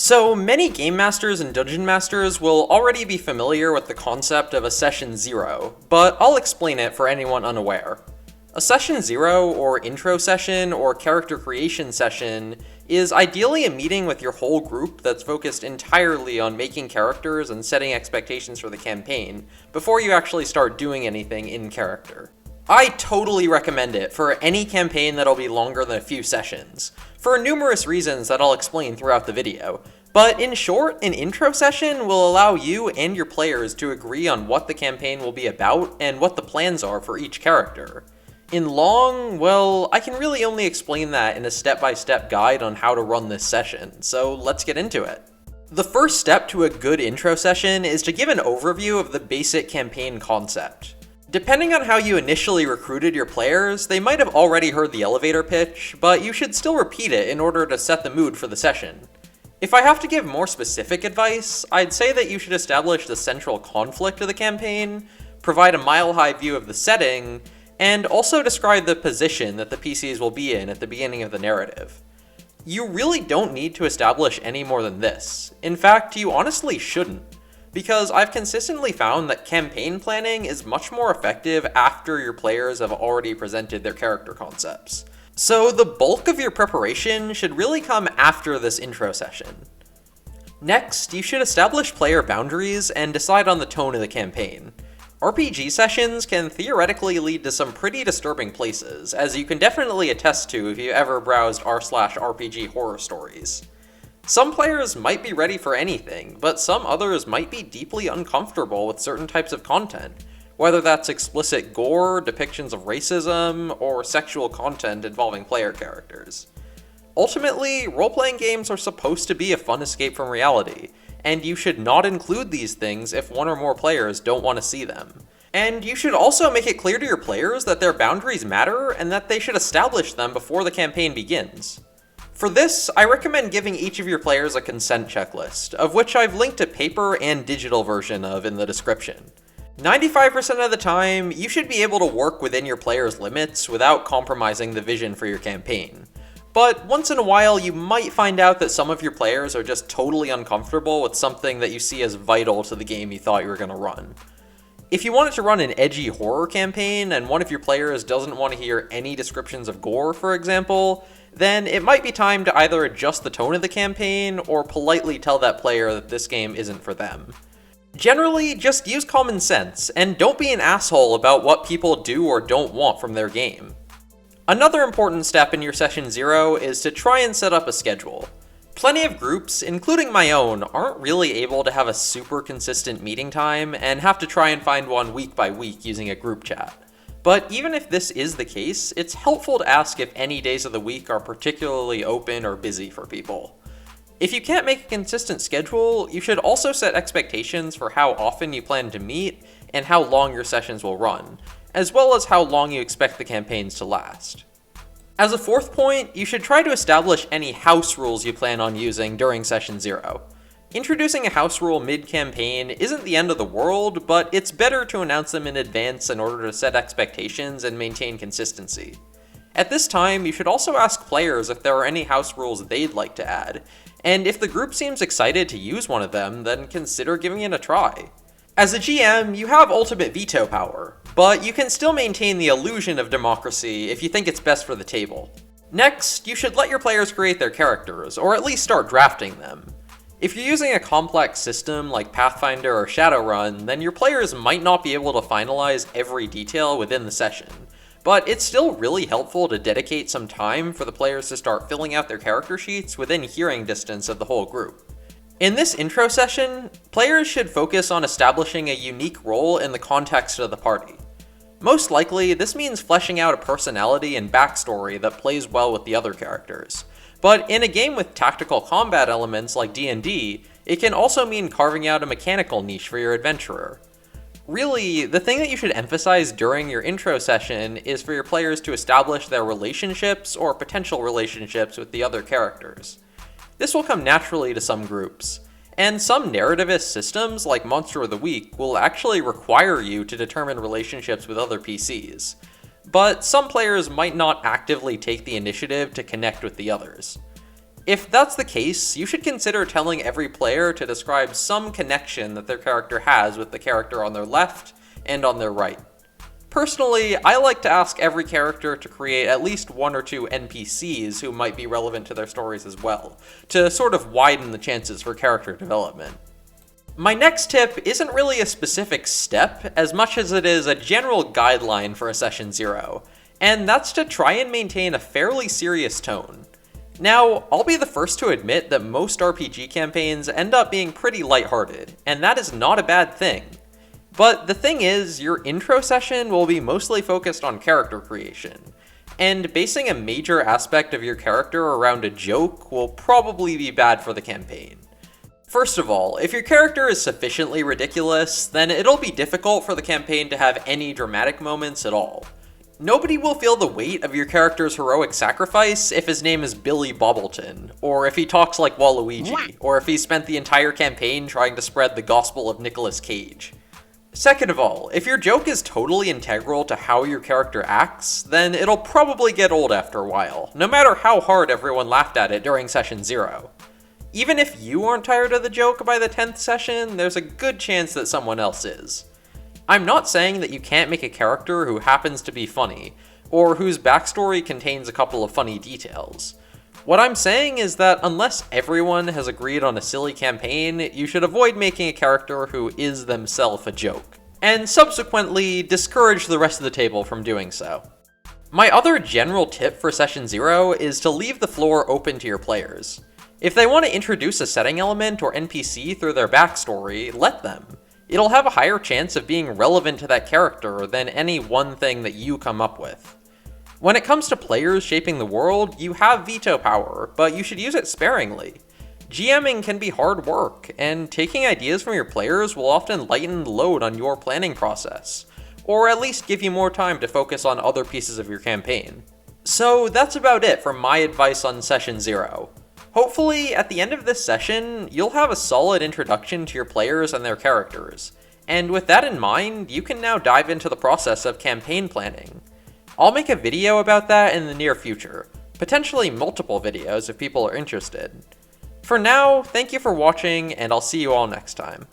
So, many game masters and dungeon masters will already be familiar with the concept of a session 0, but I'll explain it for anyone unaware. A session 0, or intro session, or character creation session, is ideally a meeting with your whole group that's focused entirely on making characters and setting expectations for the campaign, before you actually start doing anything in character. I totally recommend it for any campaign that'll be longer than a few sessions, for numerous reasons that I'll explain throughout the video. But in short, an intro session will allow you and your players to agree on what the campaign will be about and what the plans are for each character. In long, well, I can really only explain that in a step-by-step guide on how to run this session, so let's get into it. The first step to a good intro session is to give an overview of the basic campaign concept. Depending on how you initially recruited your players, they might have already heard the elevator pitch, but you should still repeat it in order to set the mood for the session. If I have to give more specific advice, I'd say that you should establish the central conflict of the campaign, provide a mile-high view of the setting, and also describe the position that the PCs will be in at the beginning of the narrative. You really don't need to establish any more than this. In fact, you honestly shouldn't, because I've consistently found that campaign planning is much more effective after your players have already presented their character concepts. So the bulk of your preparation should really come after this intro session. Next, you should establish player boundaries and decide on the tone of the campaign. RPG sessions can theoretically lead to some pretty disturbing places, as you can definitely attest to if you ever browsed r/RPG horror stories. Some players might be ready for anything, but some others might be deeply uncomfortable with certain types of content, whether that's explicit gore, depictions of racism, or sexual content involving player characters. Ultimately, role-playing games are supposed to be a fun escape from reality, and you should not include these things if one or more players don't want to see them. And you should also make it clear to your players that their boundaries matter and that they should establish them before the campaign begins. For this, I recommend giving each of your players a consent checklist, of which I've linked a paper and digital version of in the description. 95% of the time, you should be able to work within your players' limits without compromising the vision for your campaign. But once in a while, you might find out that some of your players are just totally uncomfortable with something that you see as vital to the game you thought you were going to run. If you wanted to run an edgy horror campaign and one of your players doesn't want to hear any descriptions of gore, for example, then it might be time to either adjust the tone of the campaign or politely tell that player that this game isn't for them. Generally, just use common sense, and don't be an asshole about what people do or don't want from their game. Another important step in your session 0 is to try and set up a schedule. Plenty of groups, including my own, aren't really able to have a super consistent meeting time and have to try and find one week by week using a group chat. But even if this is the case, it's helpful to ask if any days of the week are particularly open or busy for people. If you can't make a consistent schedule, you should also set expectations for how often you plan to meet and how long your sessions will run, as well as how long you expect the campaigns to last. As a fourth point, you should try to establish any house rules you plan on using during session 0. Introducing a house rule mid-campaign isn't the end of the world, but it's better to announce them in advance in order to set expectations and maintain consistency. At this time, you should also ask players if there are any house rules they'd like to add, and if the group seems excited to use one of them, then consider giving it a try. As a GM, you have ultimate veto power, but you can still maintain the illusion of democracy if you think it's best for the table. Next, you should let your players create their characters, or at least start drafting them. If you're using a complex system like Pathfinder or Shadowrun, then your players might not be able to finalize every detail within the session, but it's still really helpful to dedicate some time for the players to start filling out their character sheets within hearing distance of the whole group. In this intro session, players should focus on establishing a unique role in the context of the party. Most likely, this means fleshing out a personality and backstory that plays well with the other characters. But in a game with tactical combat elements like D&D, it can also mean carving out a mechanical niche for your adventurer. Really, the thing that you should emphasize during your intro session is for your players to establish their relationships or potential relationships with the other characters. This will come naturally to some groups, and some narrativist systems like Monster of the Week will actually require you to determine relationships with other PCs. But some players might not actively take the initiative to connect with the others. If that's the case, you should consider telling every player to describe some connection that their character has with the character on their left and on their right. Personally, I like to ask every character to create at least 1 or 2 NPCs who might be relevant to their stories as well, to sort of widen the chances for character development. My next tip isn't really a specific step as much as it is a general guideline for a Session 0, and that's to try and maintain a fairly serious tone. Now, I'll be the first to admit that most RPG campaigns end up being pretty lighthearted, and that is not a bad thing. But the thing is, your intro session will be mostly focused on character creation, and basing a major aspect of your character around a joke will probably be bad for the campaign. First of all, if your character is sufficiently ridiculous, then it'll be difficult for the campaign to have any dramatic moments at all. Nobody will feel the weight of your character's heroic sacrifice if his name is Billy Bobbleton, or if he talks like Waluigi, or if he spent the entire campaign trying to spread the gospel of Nicolas Cage. Second of all, if your joke is totally integral to how your character acts, then it'll probably get old after a while, no matter how hard everyone laughed at it during Session 0. Even if you aren't tired of the joke by the 10th session, there's a good chance that someone else is. I'm not saying that you can't make a character who happens to be funny, or whose backstory contains a couple of funny details. What I'm saying is that unless everyone has agreed on a silly campaign, you should avoid making a character who is themselves a joke, and subsequently discourage the rest of the table from doing so. My other general tip for Session 0 is to leave the floor open to your players. If they want to introduce a setting element or NPC through their backstory, let them. It'll have a higher chance of being relevant to that character than any one thing that you come up with. When it comes to players shaping the world, you have veto power, but you should use it sparingly. GMing can be hard work, and taking ideas from your players will often lighten the load on your planning process, or at least give you more time to focus on other pieces of your campaign. So that's about it for my advice on Session 0. Hopefully, at the end of this session, you'll have a solid introduction to your players and their characters, and with that in mind, you can now dive into the process of campaign planning. I'll make a video about that in the near future, potentially multiple videos if people are interested. For now, thank you for watching, and I'll see you all next time.